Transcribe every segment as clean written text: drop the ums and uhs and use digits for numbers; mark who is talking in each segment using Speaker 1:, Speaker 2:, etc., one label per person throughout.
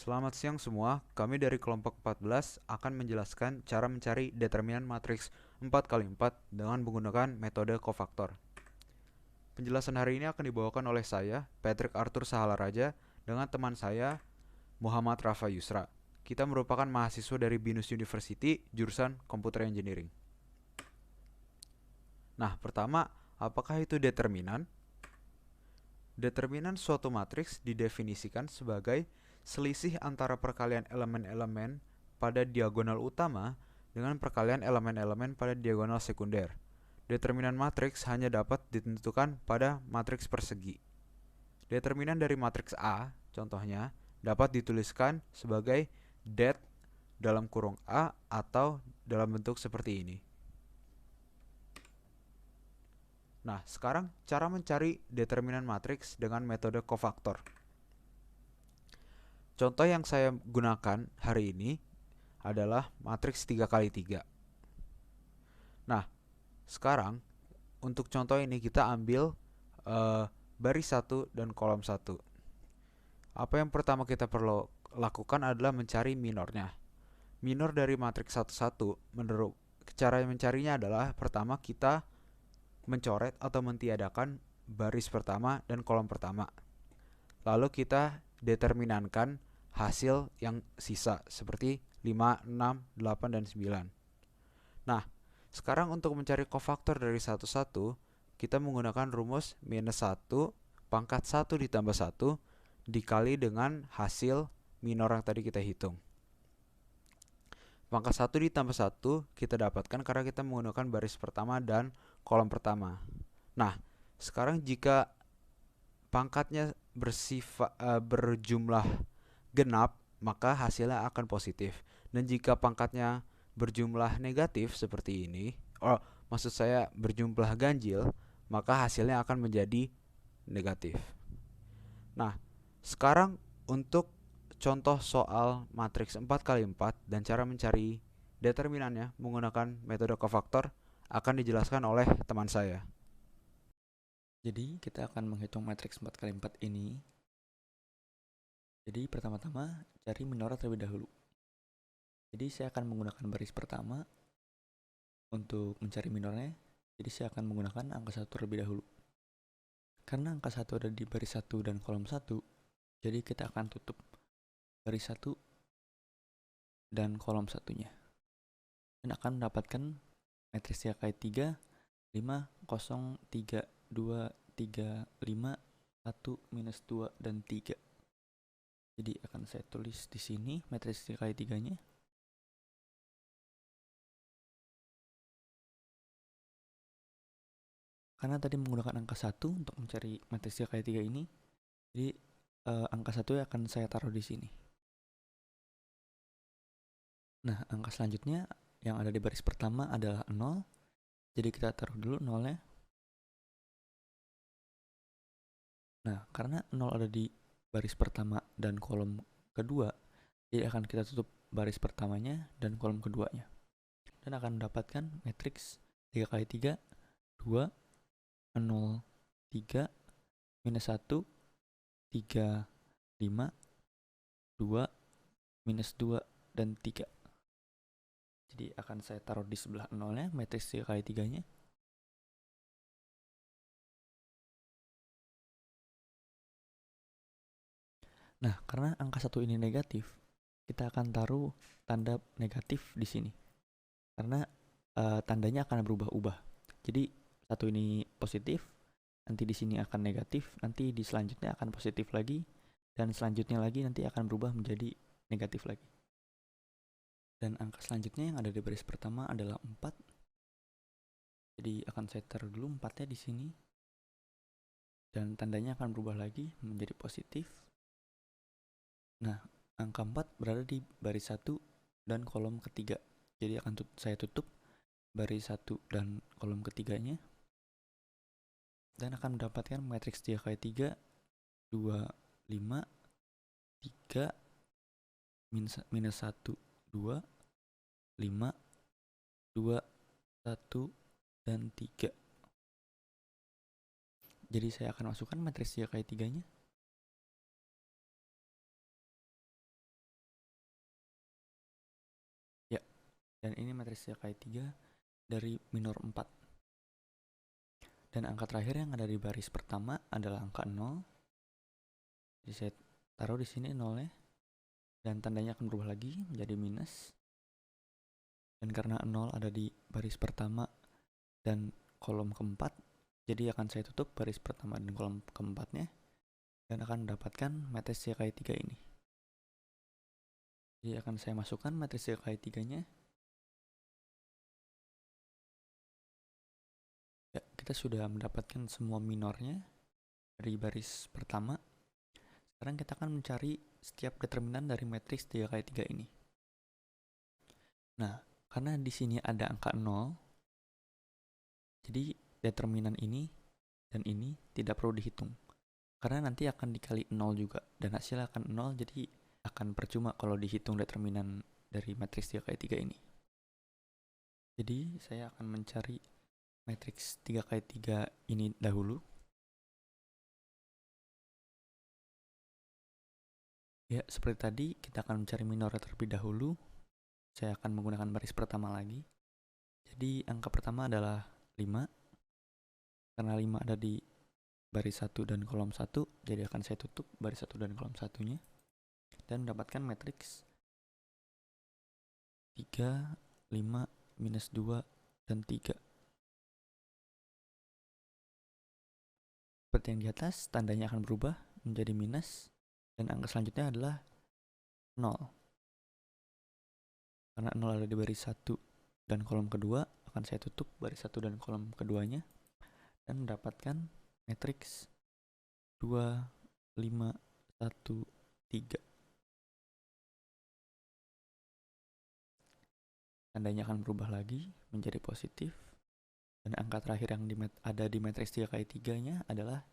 Speaker 1: Selamat siang semua, kami dari kelompok 14 akan menjelaskan cara mencari determinan matriks 4x4 dengan menggunakan metode kofaktor. Penjelasan hari ini akan dibawakan oleh saya, Patrick Arthur Sahalaraja, dengan teman saya, Muhammad Rafa Yusra. Kita merupakan mahasiswa dari Binus University, jurusan Computer Engineering. Nah, pertama, apakah itu determinan? Determinan suatu matriks didefinisikan sebagai selisih antara perkalian elemen-elemen pada diagonal utama dengan perkalian elemen-elemen pada diagonal sekunder. Determinan matriks hanya dapat ditentukan pada matriks persegi. Determinan dari matriks A, contohnya, dapat dituliskan sebagai det dalam kurung A atau dalam bentuk seperti ini. Nah, sekarang cara mencari determinan matriks dengan metode kofaktor. Contoh yang saya gunakan hari ini adalah matriks 3x3. Nah, sekarang untuk contoh ini kita ambil baris 1 dan kolom 1. Apa yang pertama kita perlu lakukan adalah mencari minornya. Minor dari matriks 1, menurut cara mencarinya adalah pertama kita mencoret atau mentiadakan baris pertama dan kolom pertama. Lalu kita determinankan hasil yang sisa seperti 5, 6, 8, dan 9. Nah, sekarang untuk mencari kofaktor dari 1, kita menggunakan rumus minus 1 pangkat 1 ditambah 1 dikali dengan hasil minor yang tadi kita hitung. Pangkat 1 ditambah 1 kita dapatkan karena kita menggunakan baris pertama dan kolom pertama. Nah, sekarang jika pangkatnya berjumlah genap, maka hasilnya akan positif. Dan jika pangkatnya berjumlah negatif seperti ini, maksud saya berjumlah ganjil, maka hasilnya akan menjadi negatif. Nah, sekarang untuk contoh soal matriks 4x4 dan cara mencari determinannya menggunakan metode kofaktor akan dijelaskan oleh teman saya.
Speaker 2: Jadi kita akan menghitung matriks 4x4 ini. Jadi pertama-tama cari minor terlebih dahulu. Jadi saya akan menggunakan baris pertama untuk mencari minornya. Jadi saya akan menggunakan angka 1 terlebih dahulu. Karena angka 1 ada di baris 1 dan kolom 1, jadi kita akan tutup baris 1 dan kolom 1-nya. Dan akan mendapatkan matriks 3x3 5, 0, 3, 2, 3, 5, 1, minus 2, dan 3. Jadi akan saya tulis di sini matriks 3x3-nya. Karena tadi menggunakan angka 1 untuk mencari matriks 3x3 ini, jadi angka 1 akan saya taruh di sini. Nah, angka selanjutnya yang ada di baris pertama adalah 0. Jadi kita taruh dulu 0-nya. Nah, karena 0 ada di baris pertama dan kolom kedua, jadi akan kita tutup baris pertamanya dan kolom keduanya. Dan akan mendapatkan matriks 3x3, 2, 0, 3, minus 1, 3, 5, 2, minus 2, dan 3. Jadi akan saya taruh di sebelah 0-nya, matriks 3x3-nya. Nah, karena angka 1 ini negatif, kita akan taruh tanda negatif di sini. Karena tandanya akan berubah-ubah. Jadi 1 ini positif, nanti di sini akan negatif, nanti di selanjutnya akan positif lagi, dan selanjutnya lagi nanti akan berubah menjadi negatif lagi. Dan angka selanjutnya yang ada di baris pertama adalah 4. Jadi akan saya taruh dulu 4-nya di sini. Dan tandanya akan berubah lagi menjadi positif. Nah, angka 4 berada di baris 1 dan kolom ketiga. Jadi akan saya tutup baris 1 dan kolom ketiganya. Dan akan mendapatkan matriks 3x3 2, 5, 3, minus 1, 2, 5, 2, 1, dan 3. Jadi saya akan masukkan matriks 3x3-nya. Dan ini matriks CKI3 dari minor 4. Dan angka terakhir yang ada di baris pertama adalah angka 0. Jadi saya taruh di sini 0-nya. Dan tandanya akan berubah lagi menjadi minus. Dan karena 0 ada di baris pertama dan kolom keempat, jadi akan saya tutup baris pertama dan kolom keempatnya. Dan akan mendapatkan matriks CKI3 ini. Jadi akan saya masukkan matriks CKI3-nya. Ya, kita sudah mendapatkan semua minornya dari baris pertama. Sekarang kita akan mencari setiap determinan dari matriks 3x3 ini. Nah, karena di sini ada angka 0, jadi determinan ini dan ini tidak perlu dihitung. Karena nanti akan dikali 0 juga, dan hasilnya akan 0, jadi akan percuma kalau dihitung determinan dari matriks 3x3 ini. Jadi, saya akan mencari matriks 3x3 ini dahulu. Ya, seperti tadi, kita akan mencari minornya terlebih dahulu. Saya akan menggunakan baris pertama lagi. Jadi, angka pertama adalah 5. Karena 5 ada di baris 1 dan kolom 1, jadi akan saya tutup baris 1 dan kolom 1-nya. Dan mendapatkan matriks 3, 5, minus 2, dan 3. Seperti yang di atas, tandanya akan berubah menjadi minus. Dan angka selanjutnya adalah 0. Karena 0 ada di baris 1 dan kolom kedua, akan saya tutup baris 1 dan kolom keduanya. Dan mendapatkan matriks 2, 5, 1, 3. Tandanya akan berubah lagi menjadi positif. Dan angka terakhir yang ada di matriks 3x3-nya adalah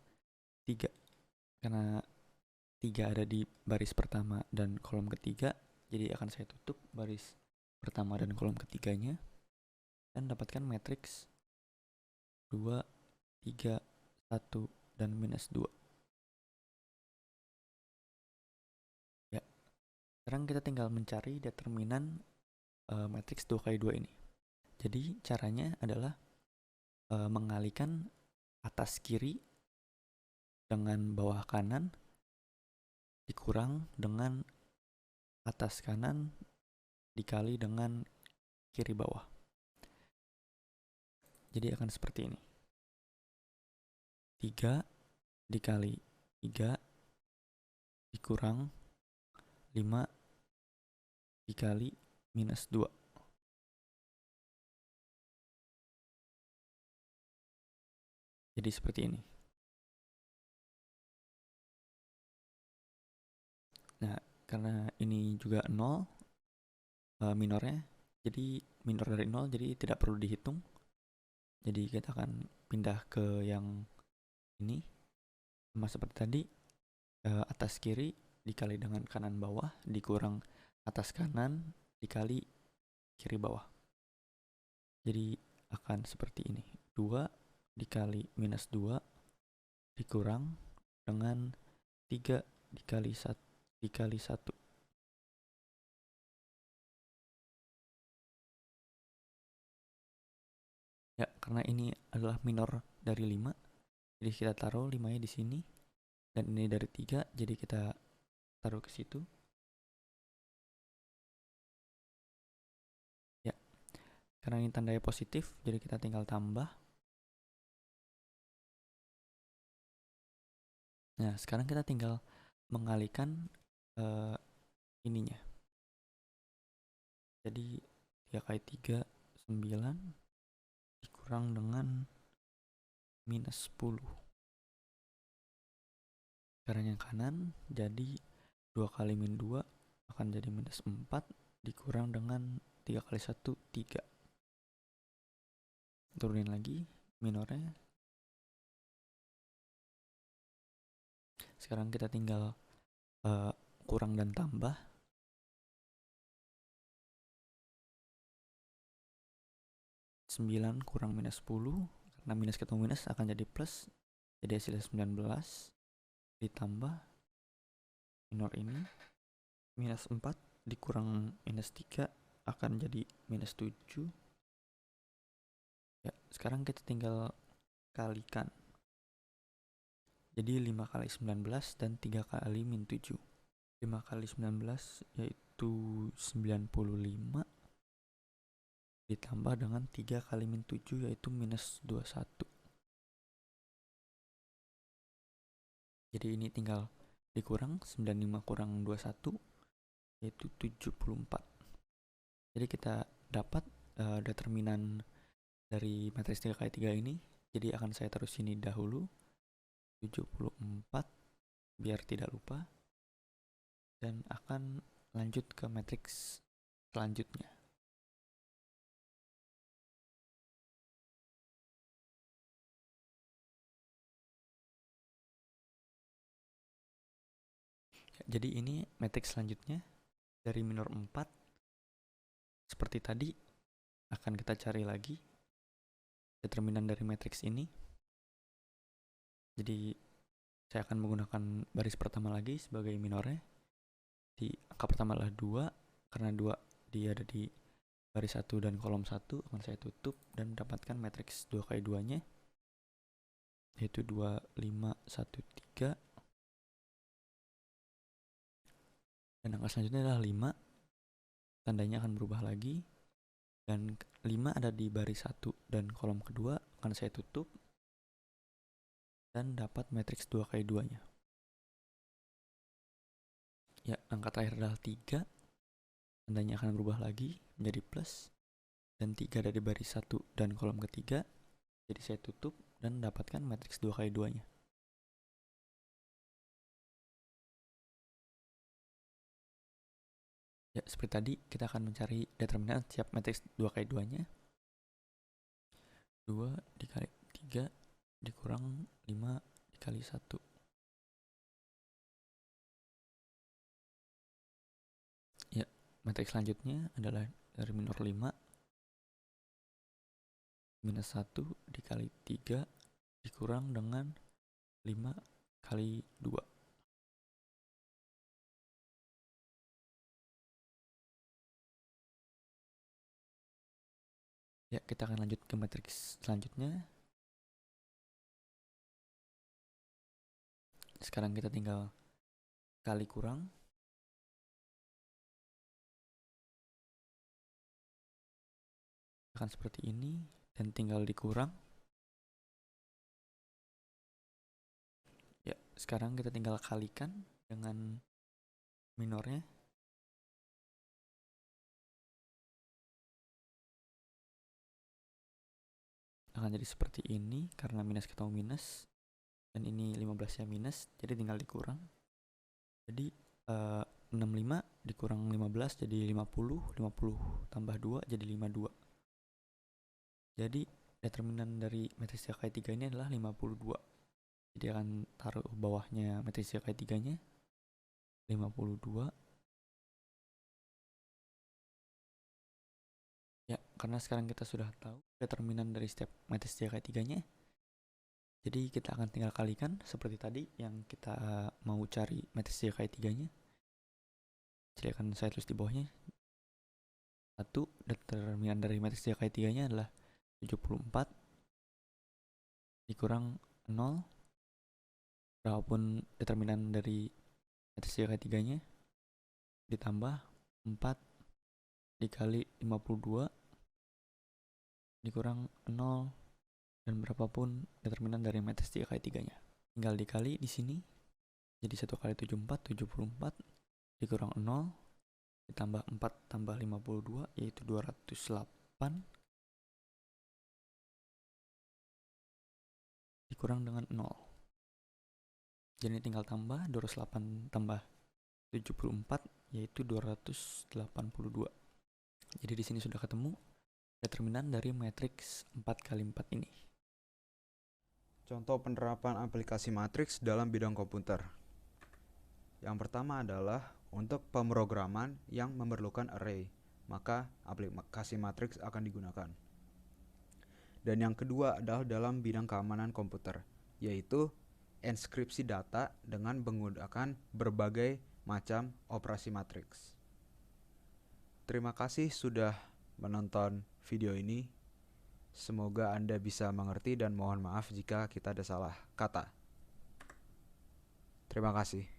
Speaker 2: 3. Karena 3 ada di baris pertama dan kolom ketiga, jadi akan saya tutup baris pertama dan kolom ketiganya. Dan dapatkan matriks 2, 3, 1, dan minus 2. Ya, sekarang kita tinggal mencari determinan matriks 2x2 ini. Jadi caranya adalah mengalihkan atas kiri dengan bawah kanan dikurang dengan atas kanan dikali dengan kiri bawah. Jadi akan seperti ini. 3 dikali 3 dikurang 5 dikali minus 2. Jadi seperti ini. Nah, karena ini juga 0 minornya, jadi minor dari 0, jadi tidak perlu dihitung. Jadi kita akan pindah ke yang ini. Sama seperti tadi, atas kiri dikali dengan kanan bawah dikurang atas kanan dikali kiri bawah. Jadi akan seperti ini. 2 dikali minus 2 dikurang dengan 3 dikali 1 dikali 1. Ya, karena ini adalah minor dari 5, jadi kita taruh 5-nya di sini. Dan ini dari 3, jadi kita taruh ke situ. Ya, karena ini tandanya positif, jadi kita tinggal tambah. Nah, sekarang kita tinggal mengalihkan ininya. Jadi 3x3 9 dikurang dengan minus 10. Sekarang yang kanan, jadi 2 kali min 2 akan jadi minus 4 dikurang dengan 3 kali 1, 3. Turunin lagi minornya. Sekarang kita tinggal kurang dan tambah. 9 kurang minus 10, karena minus ketemu minus akan jadi plus, jadi hasilnya 19 ditambah minor ini minus 4 dikurang minus 3 akan jadi minus 7. Ya, sekarang kita tinggal kalikan. Jadi 5 kali 19 dan 3 kali min 7. 5 kali 19 yaitu 95 ditambah dengan 3 kali min 7 yaitu minus 21. Jadi ini tinggal dikurang, 95 kurang 21 yaitu 74. Jadi kita dapat determinan dari matriks 3 kali 3 ini. Jadi akan saya terus sini dahulu 74 biar tidak lupa, dan akan lanjut ke matriks selanjutnya. Jadi ini matriks selanjutnya dari minor 4. Seperti tadi akan kita cari lagi determinan dari matriks ini. Jadi saya akan menggunakan baris pertama lagi sebagai minornya. Di angka pertama adalah 2, karena 2 dia ada di baris 1 dan kolom 1, akan saya tutup dan mendapatkan matriks 2 kali 2 nya yaitu 2, 5, 1, 3. Dan angka selanjutnya adalah 5. Tandanya akan berubah lagi, dan 5 ada di baris 1 dan kolom kedua, akan saya tutup dan dapat matriks 2 kali 2 nya. Ya, angka terakhir adalah 3. Tandanya akan berubah lagi menjadi plus, dan 3 ada di baris 1 dan kolom ketiga, jadi saya tutup dan mendapatkan matriks 2 kali 2 nya. Ya, seperti tadi kita akan mencari determinan setiap matriks 2 kali 2 nya. 2 dikali 3 dikurang 5 dikali 1. Ya, matriks selanjutnya adalah dari minor 5 minus 1 dikali 3 dikurang dengan 5 kali 2. Ya, kita akan lanjut ke matriks selanjutnya. Sekarang kita tinggal kali kurang. Akan seperti ini, dan tinggal dikurang. Ya, sekarang kita tinggal kalikan dengan minornya. Akan jadi seperti ini karena minus ketemu minus, dan ini 15 nya minus, jadi tinggal dikurang. Jadi 65 dikurang 15 jadi 50, 50 tambah 2 jadi 52. Jadi determinan dari matriks 3 kali 3 ini adalah 52. Jadi akan taruh bawahnya matriks 3 kali 3 nya 52. Ya, karena sekarang kita sudah tahu determinan dari setiap matriks 3 kali 3 nya, jadi kita akan tinggal kalikan seperti tadi yang kita mau cari matriks 3 kali 3 nya. Jadi akan saya tulis di bawahnya 1. Determinan dari matriks 3 kali 3 nya adalah 74 dikurang 0. Berapapun determinan dari matriks 3 kali 3 nya ditambah 4 dikali 52 dikurang 0, dan berapapun determinan dari matriks 3 kali 3 nya. Tinggal dikali di sini. Jadi 1 kali 74, 74 dikurang 0 ditambah 4 tambah 52 yaitu 208 dikurang dengan 0. Jadi tinggal tambah 208 tambah 74 yaitu 282. Jadi di sini sudah ketemu determinan dari matriks 4 kali 4 ini.
Speaker 1: Contoh penerapan aplikasi matriks dalam bidang komputer. Yang pertama adalah untuk pemrograman yang memerlukan array, maka aplikasi matriks akan digunakan. Dan yang kedua adalah dalam bidang keamanan komputer, yaitu enskripsi data dengan menggunakan berbagai macam operasi matriks. Terima kasih sudah menonton video ini. Semoga Anda bisa mengerti dan mohon maaf jika kita ada salah kata. Terima kasih.